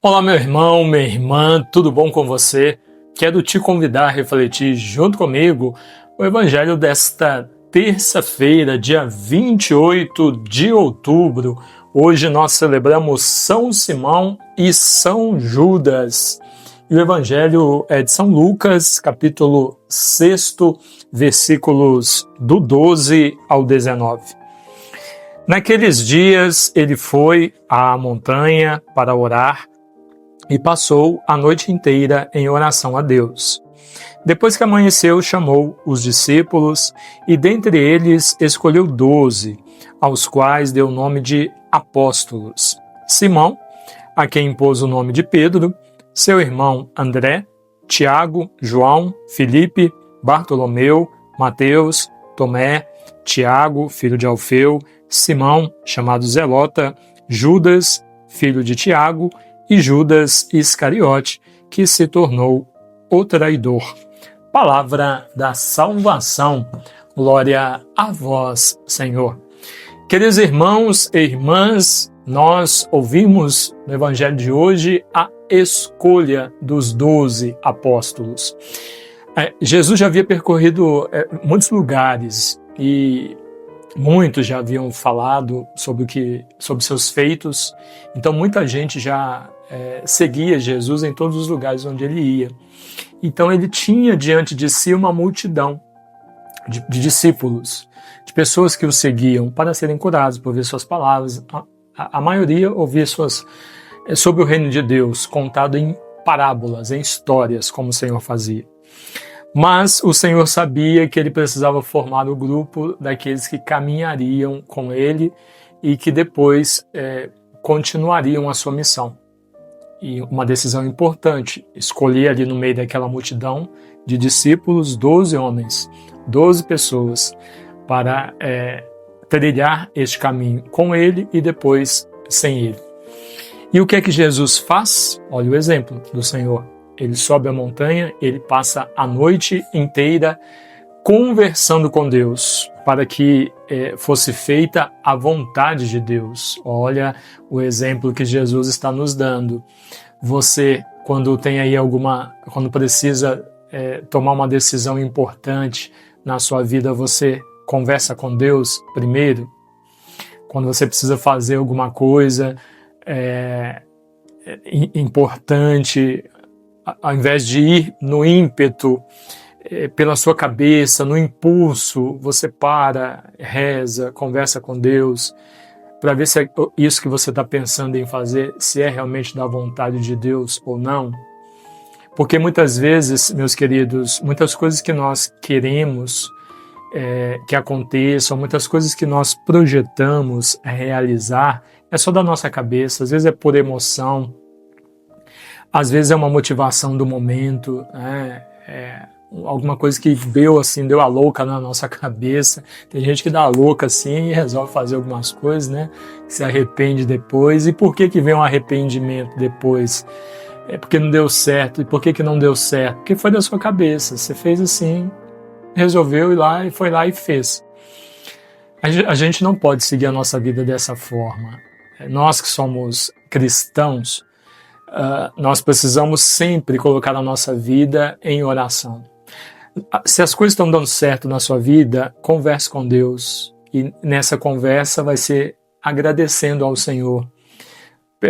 Olá, meu irmão, minha irmã, tudo bom com você? Quero te convidar a refletir junto comigo o Evangelho desta terça-feira, dia 28 de outubro. Hoje nós celebramos São Simão e São Judas. E o Evangelho é de São Lucas, capítulo 6, versículos do 12 ao 19. Naqueles dias ele foi à montanha para orar e passou a noite inteira em oração a Deus. Depois que amanheceu, chamou os discípulos e dentre eles escolheu 12, aos quais deu o nome de apóstolos. Simão, a quem impôs o nome de Pedro, seu irmão André, Tiago, João, Filipe, Bartolomeu, Mateus, Tomé, Tiago, filho de Alfeu, Simão, chamado Zelota, Judas, filho de Tiago, e Judas Iscariote, que se tornou o traidor. Palavra da salvação. Glória a vós, Senhor. Queridos irmãos e irmãs, nós ouvimos no Evangelho de hoje a escolha dos 12 apóstolos. Jesus já havia percorrido muitos lugares e muitos já haviam falado sobre seus feitos, então muita gente já seguia Jesus em todos os lugares onde ele ia. Então ele tinha diante de si uma multidão de discípulos, de pessoas que o seguiam para serem curados, por ouvir suas palavras. A maioria ouvia sobre o reino de Deus, contado em parábolas, em histórias, como o Senhor fazia. Mas o Senhor sabia que ele precisava formar o grupo daqueles que caminhariam com ele e que depois continuariam a sua missão. E uma decisão importante, escolher ali no meio daquela multidão de discípulos 12 homens, 12 pessoas, para trilhar este caminho com ele e depois sem ele. E o que é que Jesus faz? Olha o exemplo do Senhor. Ele sobe a montanha, ele passa a noite inteira conversando com Deus, para que fosse feita a vontade de Deus. Olha o exemplo que Jesus está nos dando. Você, quando tem aí quando precisa tomar uma decisão importante na sua vida, você conversa com Deus primeiro? Quando você precisa fazer alguma coisa importante, ao invés de ir no ímpeto, pela sua cabeça, no impulso, você para, reza, conversa com Deus, para ver se isso que você está pensando em fazer, se é realmente da vontade de Deus ou não. Porque muitas vezes, meus queridos, muitas coisas que nós queremos que aconteçam, muitas coisas que nós projetamos realizar, é só da nossa cabeça, às vezes é por emoção, às vezes é uma motivação do momento, alguma coisa que deu a louca na nossa cabeça. Tem gente que dá a louca assim e resolve fazer algumas coisas, né? Se arrepende depois. E por que vem um arrependimento depois? É porque não deu certo. E por que não deu certo? Porque foi da sua cabeça. Você fez assim, resolveu ir lá e foi lá e fez. A gente não pode seguir a nossa vida dessa forma. Nós que somos cristãos, nós precisamos sempre colocar a nossa vida em oração. Se as coisas estão dando certo na sua vida, converse com Deus. E nessa conversa vai ser agradecendo ao Senhor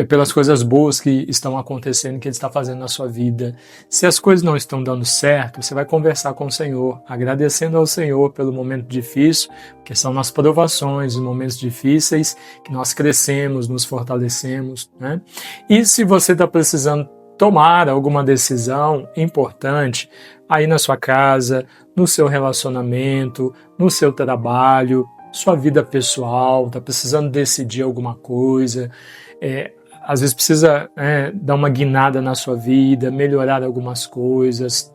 pelas coisas boas que estão acontecendo, que Ele está fazendo na sua vida. Se as coisas não estão dando certo, você vai conversar com o Senhor, agradecendo ao Senhor pelo momento difícil, porque são nas provações, nos momentos difíceis, que nós crescemos, nos fortalecemos, né? E se você está precisando tomar alguma decisão importante aí na sua casa, no seu relacionamento, no seu trabalho, sua vida pessoal, está precisando decidir alguma coisa, às vezes precisa dar uma guinada na sua vida, melhorar algumas coisas,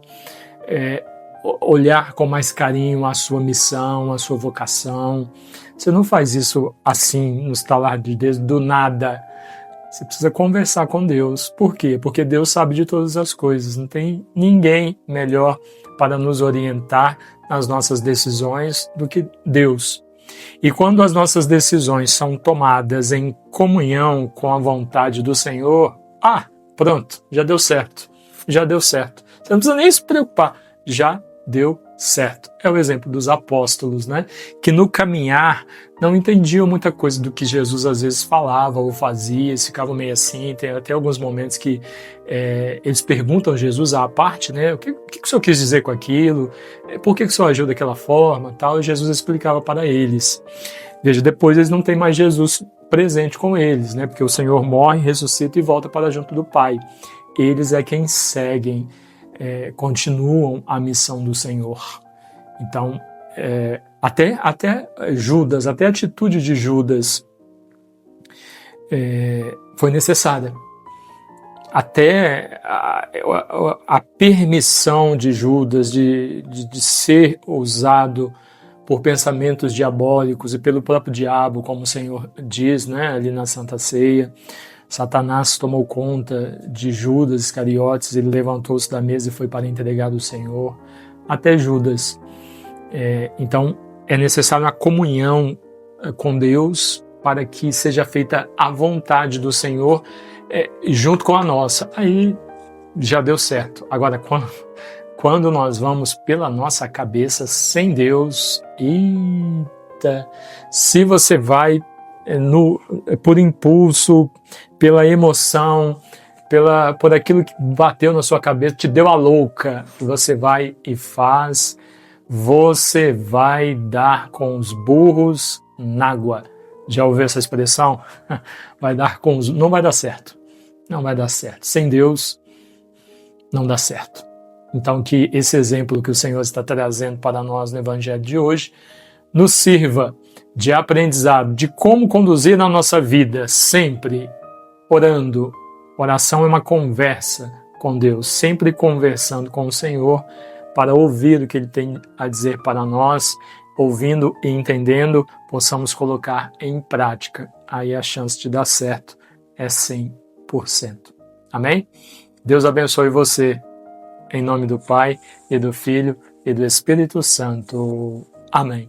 olhar com mais carinho a sua missão, a sua vocação. Você não faz isso assim, no estalar de dedos, do nada. Você precisa conversar com Deus. Por quê? Porque Deus sabe de todas as coisas. Não tem ninguém melhor para nos orientar nas nossas decisões do que Deus. E quando as nossas decisões são tomadas em comunhão com a vontade do Senhor, pronto, já deu certo. Já deu certo. Você não precisa nem se preocupar. Já deu certo. É o exemplo dos apóstolos, né? Que no caminhar não entendiam muita coisa do que Jesus às vezes falava ou fazia, eles ficavam meio assim. Tem até alguns momentos que eles perguntam a Jesus à parte, né? O que o Senhor quis dizer com aquilo? Por que o Senhor agiu daquela forma? Tal, e Jesus explicava para eles. Veja, depois eles não têm mais Jesus presente com eles, né? Porque o Senhor morre, ressuscita e volta para junto do Pai. Eles é quem seguem, continuam a missão do Senhor. Então, até Judas, até a atitude de Judas foi necessária. Até a permissão de Judas de ser usado por pensamentos diabólicos e pelo próprio diabo, como o Senhor diz, né, ali na Santa Ceia. Satanás tomou conta de Judas Iscariotes, ele levantou-se da mesa e foi para entregar o Senhor, até Judas. Então, é necessário uma comunhão com Deus para que seja feita a vontade do Senhor junto com a nossa. Aí já deu certo. Agora, quando nós vamos pela nossa cabeça sem Deus, eita, se você vai por impulso, pela emoção, por aquilo que bateu na sua cabeça, te deu a louca, você vai e faz, você vai dar com os burros na água. Já ouviu essa expressão? Vai dar com os... Não vai dar certo. Não vai dar certo. Sem Deus, não dá certo. Então, que esse exemplo que o Senhor está trazendo para nós no Evangelho de hoje nos sirva de aprendizado de como conduzir na nossa vida, sempre orando. Oração é uma conversa com Deus, sempre conversando com o Senhor para ouvir o que Ele tem a dizer para nós, ouvindo e entendendo, possamos colocar em prática. Aí a chance de dar certo é 100%. Amém? Deus abençoe você. Em nome do Pai, e do Filho, e do Espírito Santo. Amém.